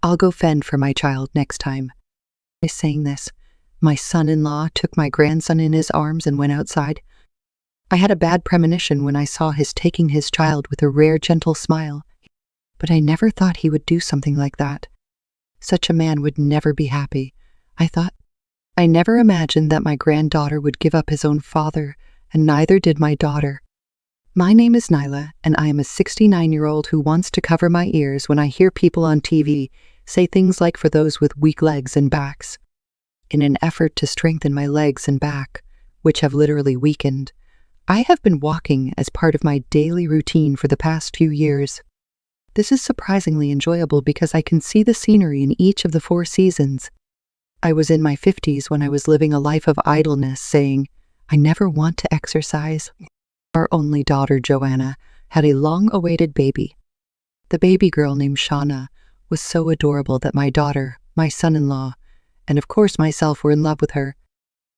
I'll go fend for my child next time. By saying this, my son-in-law took my grandson in his arms and went outside. I had a bad premonition when I saw his taking his child with a rare gentle smile, but I never thought he would do something like that. Such a man would never be happy, I thought. I never imagined that my granddaughter would give up his own father, and neither did my daughter. My name is Nyla, and I am a 69-year-old who wants to cover my ears when I hear people on TV say things like for those with weak legs and backs. In an effort to strengthen my legs and back, which have literally weakened, I have been walking as part of my daily routine for the past few years. This is surprisingly enjoyable because I can see the scenery in each of the 4 seasons. I was in my 50s when I was living a life of idleness, saying, I never want to exercise. Our only daughter, Joanna, had a long-awaited baby. The baby girl named Shauna was so adorable that my daughter, my son-in-law, and of course myself were in love with her.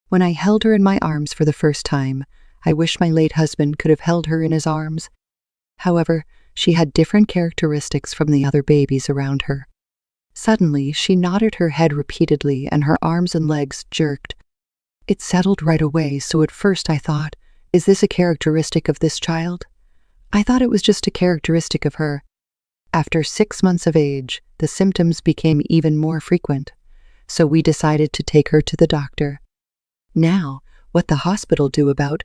When I held her in my arms for the first time, I wish my late husband could have held her in his arms. However, she had different characteristics from the other babies around her. Suddenly, she nodded her head repeatedly and her arms and legs jerked. It settled right away, so at first I thought, is this a characteristic of this child? I thought it was just a characteristic of her. After 6 months of age, the symptoms became even more frequent, so we decided to take her to the doctor. Now, what the hospital do about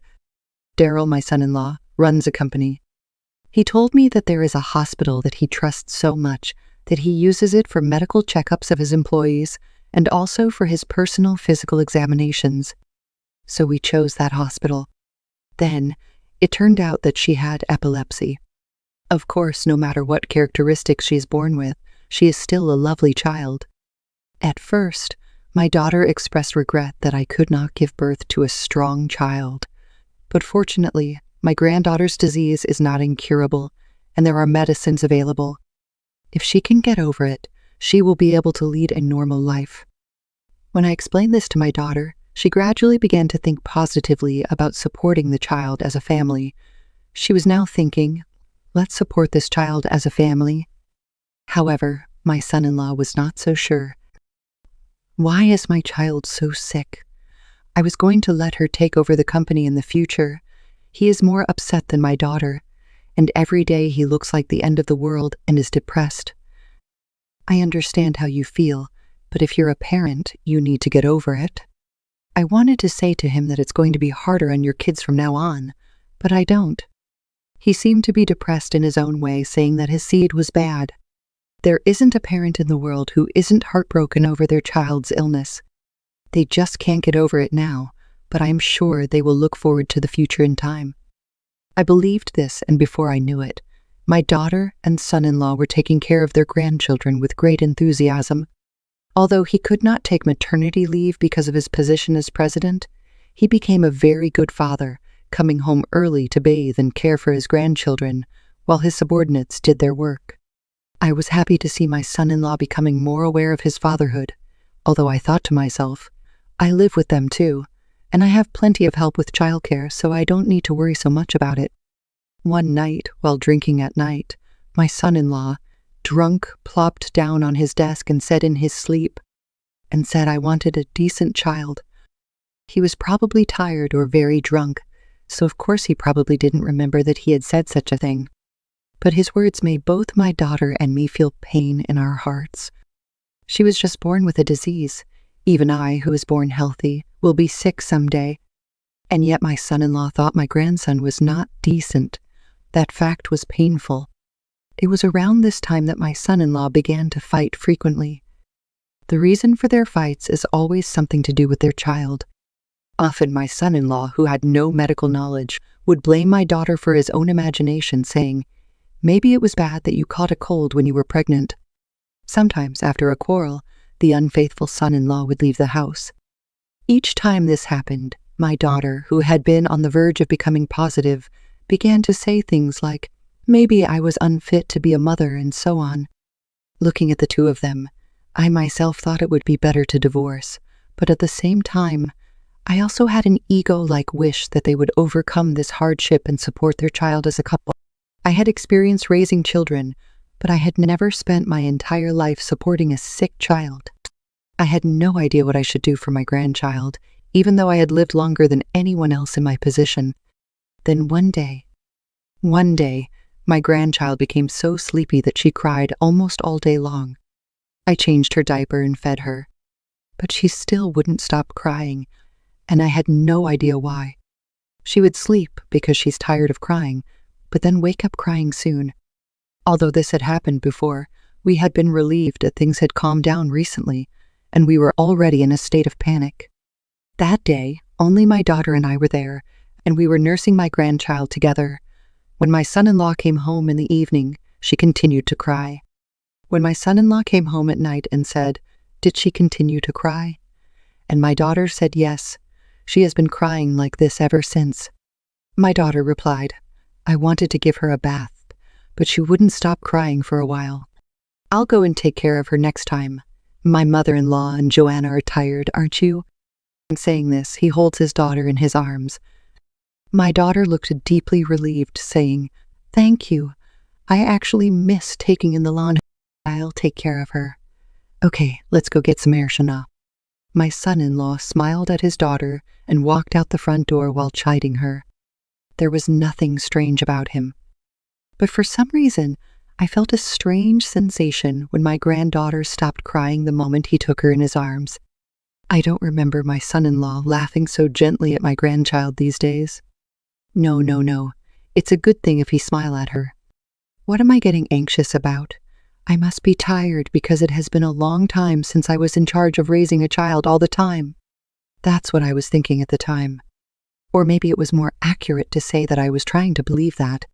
Daryl, my son-in-law, runs a company. He told me that there is a hospital that he trusts so much that he uses it for medical checkups of his employees and also for his personal physical examinations. So we chose that hospital. Then, it turned out that she had epilepsy. Of course, no matter what characteristics she is born with, she is still a lovely child. At first, my daughter expressed regret that I could not give birth to a strong child. But fortunately, my granddaughter's disease is not incurable, and there are medicines available. If she can get over it, she will be able to lead a normal life. When I explained this to my daughter, she gradually began to think positively about supporting the child as a family. She was now thinking, let's support this child as a family. However, my son-in-law was not so sure. Why is my child so sick? I was going to let her take over the company in the future. He is more upset than my daughter, and every day he looks like the end of the world and is depressed. I understand how you feel, but if you're a parent, you need to get over it. I wanted to say to him that it's going to be harder on your kids from now on, but I don't. He seemed to be depressed in his own way, saying that his seed was bad. There isn't a parent in the world who isn't heartbroken over their child's illness. They just can't get over it now, but I am sure they will look forward to the future in time. I believed this, and before I knew it, my daughter and son-in-law were taking care of their grandchildren with great enthusiasm. Although he could not take maternity leave because of his position as president, he became a very good father, coming home early to bathe and care for his grandchildren, while his subordinates did their work. I was happy to see my son-in-law becoming more aware of his fatherhood, although I thought to myself, I live with them too, and I have plenty of help with childcare, so I don't need to worry so much about it. One night, while drinking at night, my son-in-law, drunk, plopped down on his desk and said in his sleep, I wanted a decent child. He was probably tired or very drunk, so of course he probably didn't remember that he had said such a thing. But his words made both my daughter and me feel pain in our hearts. She was just born with a disease. Even I, who was born healthy, will be sick someday. And yet my son-in-law thought my grandson was not decent. That fact was painful. It was around this time that my son-in-law began to fight frequently. The reason for their fights is always something to do with their child. Often my son-in-law, who had no medical knowledge, would blame my daughter for his own imagination, saying, maybe it was bad that you caught a cold when you were pregnant. Sometimes, after a quarrel, the unfaithful son-in-law would leave the house. Each time this happened, my daughter, who had been on the verge of becoming positive, began to say things like, maybe I was unfit to be a mother, and so on. Looking at the two of them, I myself thought it would be better to divorce, but at the same time, I also had an ego-like wish that they would overcome this hardship and support their child as a couple. I had experience raising children, but I had never spent my entire life supporting a sick child. I had no idea what I should do for my grandchild, even though I had lived longer than anyone else in my position. Then one day, my grandchild became so sleepy that she cried almost all day long. I changed her diaper and fed her, but she still wouldn't stop crying, and I had no idea why. She would sleep because she's tired of crying, but then wake up crying soon. Although this had happened before, we had been relieved that things had calmed down recently, and we were already in a state of panic. That day, only my daughter and I were there, and we were nursing my grandchild together. When my son-in-law came home in the evening, she continued to cry. When my son-in-law came home at night and said, "Did she continue to cry?" And my daughter said yes, she has been crying like this ever since. My daughter replied, "I wanted to give her a bath, but she wouldn't stop crying for a while. I'll go and take care of her next time. My mother-in-law and Joanna are tired, aren't you?" And saying this, he holds his daughter in his arms. My daughter looked deeply relieved, saying, "Thank you. I actually miss taking in the lawn. I'll take care of her. Okay, let's go get some air, Shana." My son-in-law smiled at his daughter and walked out the front door while chiding her. There was nothing strange about him. But for some reason, I felt a strange sensation when my granddaughter stopped crying the moment he took her in his arms. I don't remember my son-in-law laughing so gently at my grandchild these days. No. It's a good thing if he smiled at her. What am I getting anxious about? I must be tired because it has been a long time since I was in charge of raising a child all the time. That's what I was thinking at the time. Or maybe it was more accurate to say that I was trying to believe that.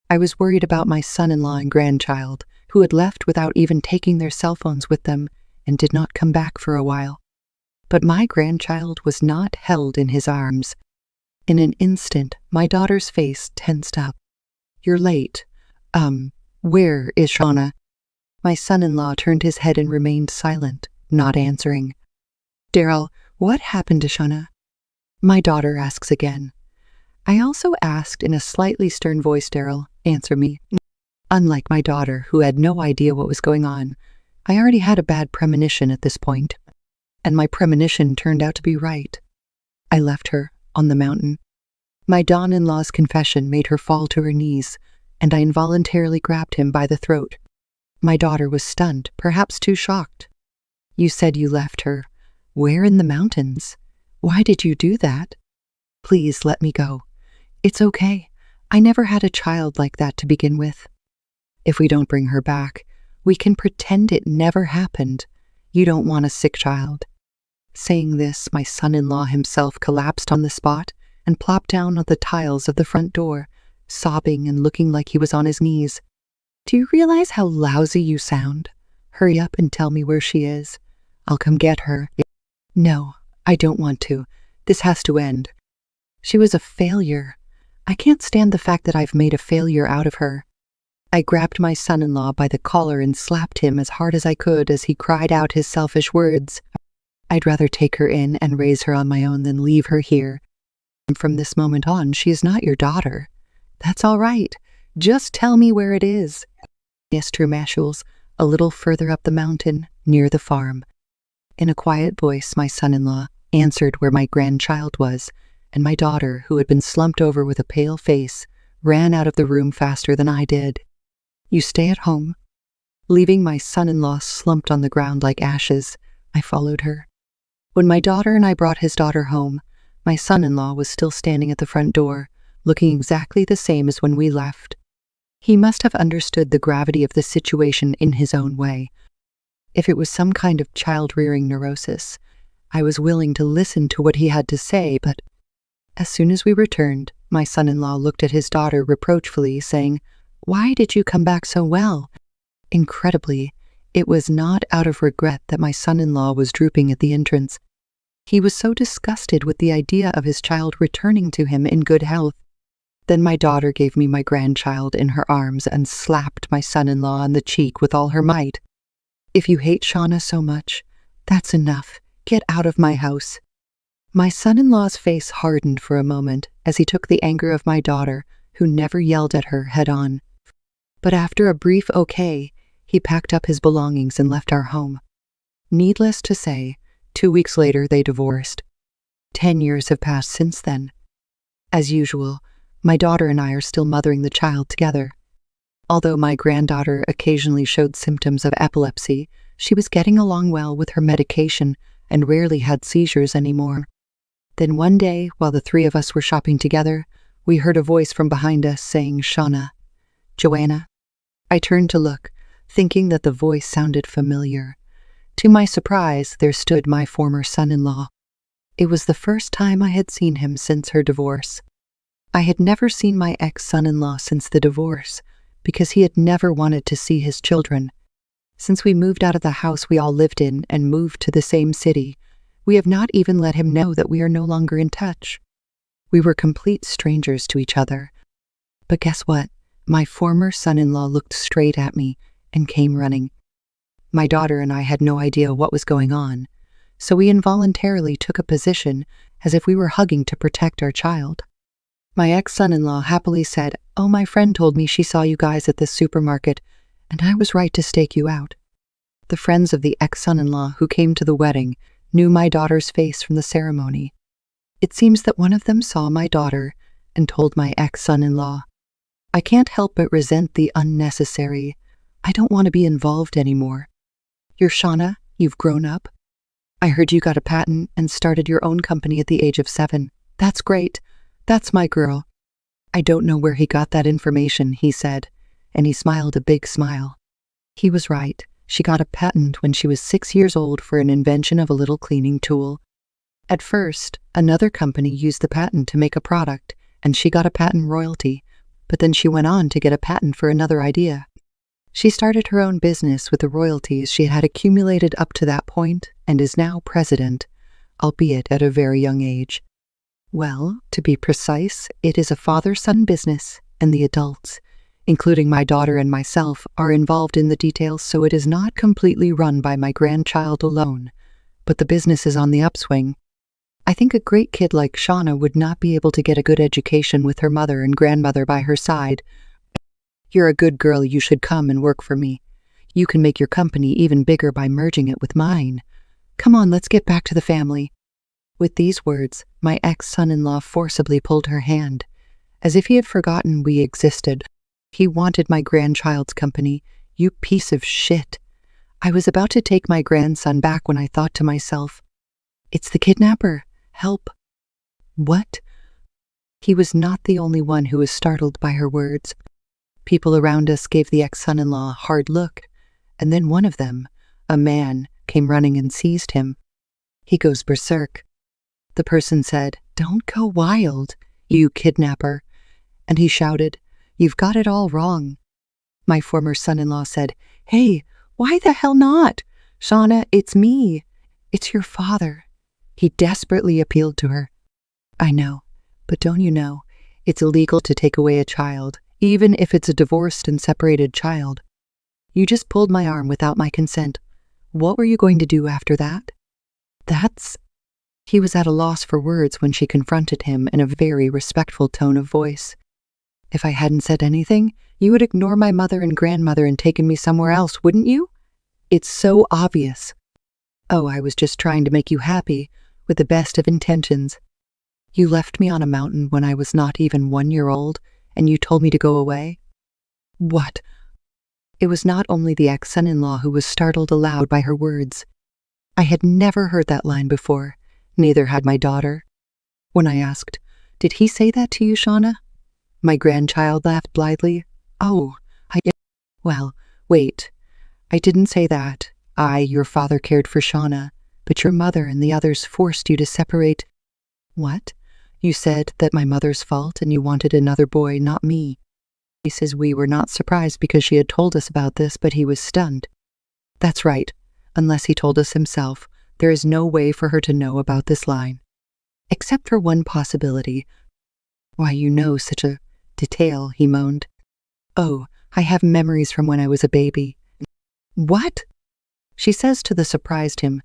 I was worried about my son-in-law and grandchild, who had left without even taking their cell phones with them and did not come back for a while. But my grandchild was not held in his arms. In an instant, my daughter's face tensed up. "You're late. Where is Shauna?" My son-in-law turned his head and remained silent, not answering. "Daryl, what happened to Shauna?" My daughter asks again. I also asked in a slightly stern voice, "Daryl, answer me." Unlike my daughter, who had no idea what was going on, I already had a bad premonition at this point, and my premonition turned out to be right. I left her on the mountain. My daugh-in-law's confession made her fall to her knees, and I involuntarily grabbed him by the throat. My daughter was stunned, perhaps too shocked. "You said you left her. Where in the mountains? Why did you do that? Please let me go. It's okay. I never had a child like that to begin with. If we don't bring her back, we can pretend it never happened. You don't want a sick child." Saying this, my son-in-law himself collapsed on the spot and plopped down on the tiles of the front door, sobbing and looking like he was on his knees. "Do you realize how lousy you sound? Hurry up and tell me where she is. I'll come get her." "No, I don't want to. This has to end. She was a failure. I can't stand the fact that I've made a failure out of her." I grabbed my son-in-law by the collar and slapped him as hard as I could as he cried out his selfish words. "I'd rather take her in and raise her on my own than leave her here. From this moment on, she is not your daughter. That's all right. Just tell me where it is." "Yes, true, Mashules, a little further up the mountain, near the farm." In a quiet voice, my son-in-law answered where my grandchild was, and my daughter, who had been slumped over with a pale face, ran out of the room faster than I did. "You stay at home." Leaving my son-in-law slumped on the ground like ashes, I followed her. When my daughter and I brought his daughter home, my son-in-law was still standing at the front door, looking exactly the same as when we left. He must have understood the gravity of the situation in his own way. If it was some kind of child-rearing neurosis, I was willing to listen to what he had to say, but as soon as we returned, my son-in-law looked at his daughter reproachfully, saying, "Why did you come back so well?" Incredibly, it was not out of regret that my son-in-law was drooping at the entrance. He was so disgusted with the idea of his child returning to him in good health. Then my daughter gave me my grandchild in her arms and slapped my son-in-law on the cheek with all her might. "If you hate Shauna so much, that's enough. Get out of my house." My son-in-law's face hardened for a moment as he took the anger of my daughter, who never yelled at her, head on. But after a brief okay, he packed up his belongings and left our home. Needless to say, 2 weeks later they divorced. 10 years have passed since then. As usual, my daughter and I are still mothering the child together. Although my granddaughter occasionally showed symptoms of epilepsy, she was getting along well with her medication and rarely had seizures anymore. Then one day, while the three of us were shopping together, we heard a voice from behind us saying, "Shauna, Joanna." I turned to look, thinking that the voice sounded familiar. To my surprise, there stood my former son-in-law. It was the first time I had seen him since her divorce. I had never seen my ex-son-in-law since the divorce, because he had never wanted to see his children. Since we moved out of the house we all lived in and moved to the same city, we have not even let him know that we are no longer in touch. We were complete strangers to each other. But guess what? My former son-in-law looked straight at me and came running. My daughter and I had no idea what was going on, so we involuntarily took a position as if we were hugging to protect our child. My ex-son-in-law happily said, "Oh, my friend told me she saw you guys at the supermarket, and I was right to stake you out." The friends of the ex-son-in-law who came to the wedding knew my daughter's face from the ceremony. It seems that one of them saw my daughter and told my ex-son-in-law. I can't help but resent the unnecessary, "I don't want to be involved anymore." "You're Shauna, you've grown up. I heard you got a patent and started your own company at the age of 7. That's great. That's my girl." "I don't know where he got that information," he said, and he smiled a big smile. He was right. She got a patent when she was 6 years old for an invention of a little cleaning tool. At first, another company used the patent to make a product, and she got a patent royalty, but then she went on to get a patent for another idea. She started her own business with the royalties she had accumulated up to that point and is now president, albeit at a very young age. Well, to be precise, it is a father-son business, and the adults, including my daughter and myself, are involved in the details, so it is not completely run by my grandchild alone, but the business is on the upswing. I think a great kid like Shauna would not be able to get a good education with her mother and grandmother by her side. "You're a good girl, you should come and work for me. You can make your company even bigger by merging it with mine. Come on, let's get back to the family." With these words, my ex-son-in-law forcibly pulled her hand, as if he had forgotten we existed. He wanted my grandchild's company. You piece of shit. I was about to take my grandson back when I thought to myself, "It's the kidnapper. Help." What? He was not the only one who was startled by her words. People around us gave the ex-son-in-law a hard look, and then one of them, a man, came running and seized him. He goes berserk. The person said, "Don't go wild, you kidnapper." And he shouted, "You've got it all wrong." My former son-in-law said, "Hey, why the hell not? Shauna, it's me. It's your father." He desperately appealed to her. "I know, but don't you know, it's illegal to take away a child, even if it's a divorced and separated child. You just pulled my arm without my consent. What were you going to do after that?" He was at a loss for words when she confronted him in a very respectful tone of voice. "If I hadn't said anything, you would ignore my mother and grandmother and taken me somewhere else, wouldn't you? It's so obvious." "Oh, I was just trying to make you happy, with the best of intentions. You left me on a mountain when I was not even 1 year old, and you told me to go away?" "What?" It was not only the ex-son-in-law who was startled aloud by her words. I had never heard that line before, neither had my daughter. When I asked, "Did he say that to you, Shauna?" My grandchild laughed blithely. "Oh, well, wait. I didn't say that. Your father cared for Shauna, but your mother and the others forced you to separate." "What? You said that my mother's fault and you wanted another boy, not me." He says we were not surprised because she had told us about this, but he was stunned. "That's right. Unless he told us himself, there is no way for her to know about this line. Except for one possibility." "Why, you know such a detail," he moaned. "Oh, I have memories from when I was a baby." "What?" She says to the surprised him.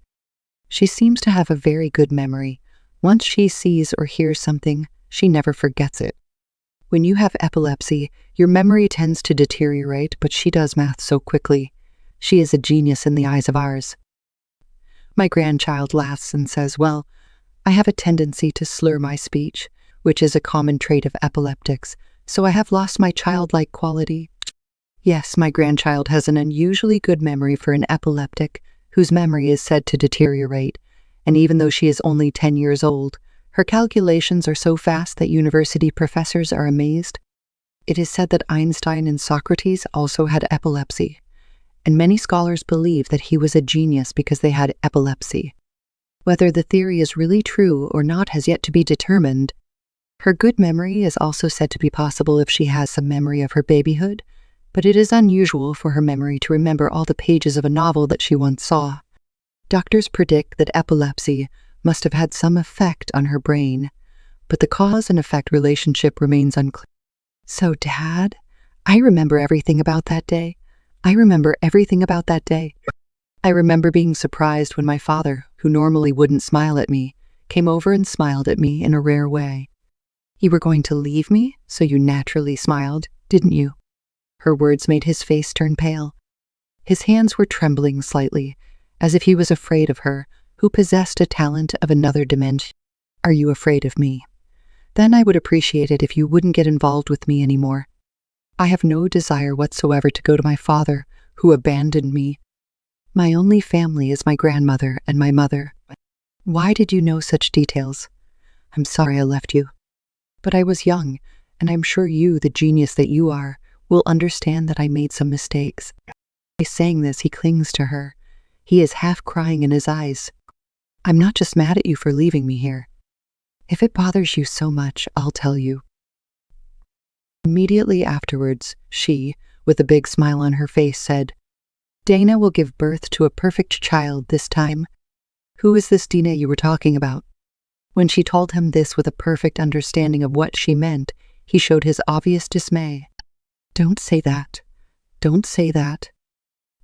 She seems to have a very good memory. Once she sees or hears something, she never forgets it. When you have epilepsy, your memory tends to deteriorate, but she does math so quickly. She is a genius in the eyes of ours. My grandchild laughs and says, well, I have a tendency to slur my speech, which is a common trait of epileptics, so I have lost my childlike quality. Yes, my grandchild has an unusually good memory for an epileptic, whose memory is said to deteriorate, and even though she is only 10 years old, her calculations are so fast that university professors are amazed. It is said that Einstein and Socrates also had epilepsy, and many scholars believe that he was a genius because they had epilepsy. Whether the theory is really true or not has yet to be determined. Her good memory is also said to be possible if she has some memory of her babyhood, but it is unusual for her memory to remember all the pages of a novel that she once saw. Doctors predict that epilepsy must have had some effect on her brain, but the cause and effect relationship remains unclear. So, Dad, I remember everything about that day. I remember being surprised when my father, who normally wouldn't smile at me, came over and smiled at me in a rare way. You were going to leave me, so you naturally smiled, didn't you? Her words made his face turn pale. His hands were trembling slightly, as if he was afraid of her, who possessed a talent of another dimension. Are you afraid of me? Then I would appreciate it if you wouldn't get involved with me anymore. I have no desire whatsoever to go to my father, who abandoned me. My only family is my grandmother and my mother. Why did you know such details? I'm sorry I left you. But I was young, and I'm sure you, the genius that you are, will understand that I made some mistakes. By saying this, he clings to her. He is half crying in his eyes. I'm not just mad at you for leaving me here. If it bothers you so much, I'll tell you. Immediately afterwards, she, with a big smile on her face, said, Dana will give birth to a perfect child this time. Who is this Dina you were talking about? When she told him this with a perfect understanding of what she meant, he showed his obvious dismay. Don't say that. Don't say that.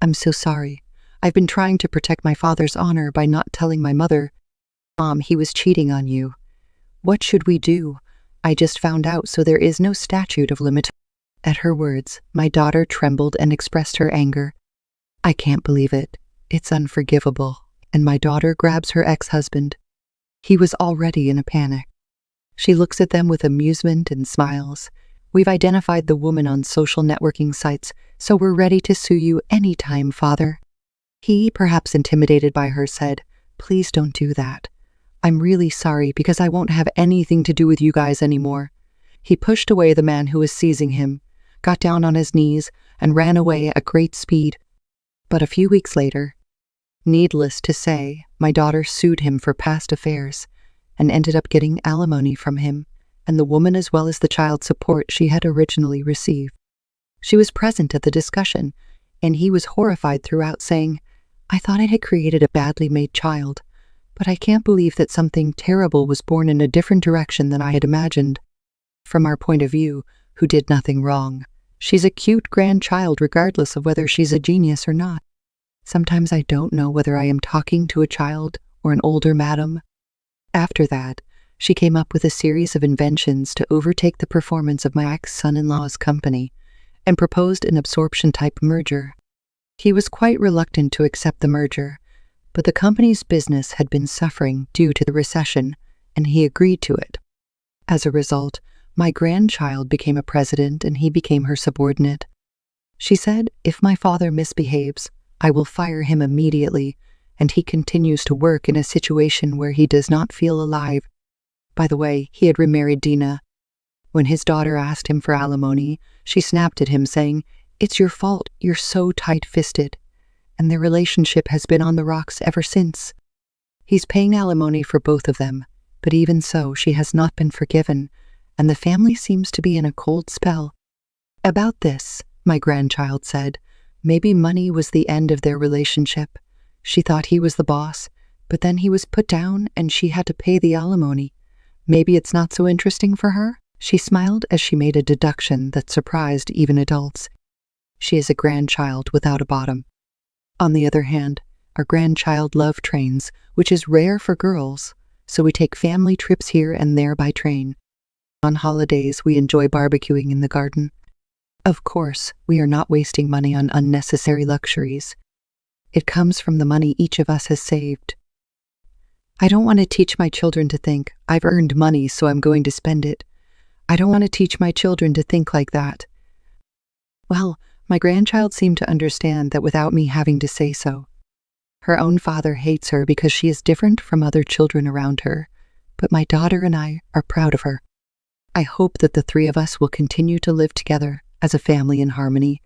I'm so sorry. I've been trying to protect my father's honor by not telling my mother. Mom, he was cheating on you. What should we do? I just found out, so there is no statute of limit. At her words, my daughter trembled and expressed her anger. I can't believe it. It's unforgivable. And my daughter grabs her ex-husband. He was already in a panic. She looks at them with amusement and smiles. We've identified the woman on social networking sites, so we're ready to sue you anytime, Father. He, perhaps intimidated by her, said, Please don't do that. I'm really sorry because I won't have anything to do with you guys anymore. He pushed away the man who was seizing him, got down on his knees, and ran away at great speed. But a few weeks later, needless to say, my daughter sued him for past affairs and ended up getting alimony from him and the woman as well as the child support she had originally received. She was present at the discussion, and he was horrified throughout, saying, I thought I had created a badly made child, but I can't believe that something terrible was born in a different direction than I had imagined. From our point of view, who did nothing wrong, she's a cute grandchild regardless of whether she's a genius or not. Sometimes I don't know whether I am talking to a child or an older madam. After that, she came up with a series of inventions to overtake the performance of my ex-son-in-law's company and proposed an absorption-type merger. He was quite reluctant to accept the merger, but the company's business had been suffering due to the recession, and he agreed to it. As a result, my grandchild became a president and he became her subordinate. She said, if my father misbehaves, I will fire him immediately, and he continues to work in a situation where he does not feel alive. By the way, he had remarried Dina. When his daughter asked him for alimony, she snapped at him, saying, It's your fault, you're so tight-fisted. And their relationship has been on the rocks ever since. He's paying alimony for both of them, but even so, she has not been forgiven, and the family seems to be in a cold spell. About this, my grandchild said, maybe money was the end of their relationship. She thought he was the boss, but then he was put down and she had to pay the alimony. Maybe it's not so interesting for her? She smiled as she made a deduction that surprised even adults. She is a grandchild without a bottom. On the other hand, our grandchild love trains, which is rare for girls, so we take family trips here and there by train. On holidays, we enjoy barbecuing in the garden. Of course, we are not wasting money on unnecessary luxuries. It comes from the money each of us has saved. I don't want to teach my children to think, I've earned money, so I'm going to spend it. I don't want to teach my children to think like that. Well, my grandchild seemed to understand that without me having to say so. Her own father hates her because she is different from other children around her, but my daughter and I are proud of her. I hope that the three of us will continue to live together as a family in harmony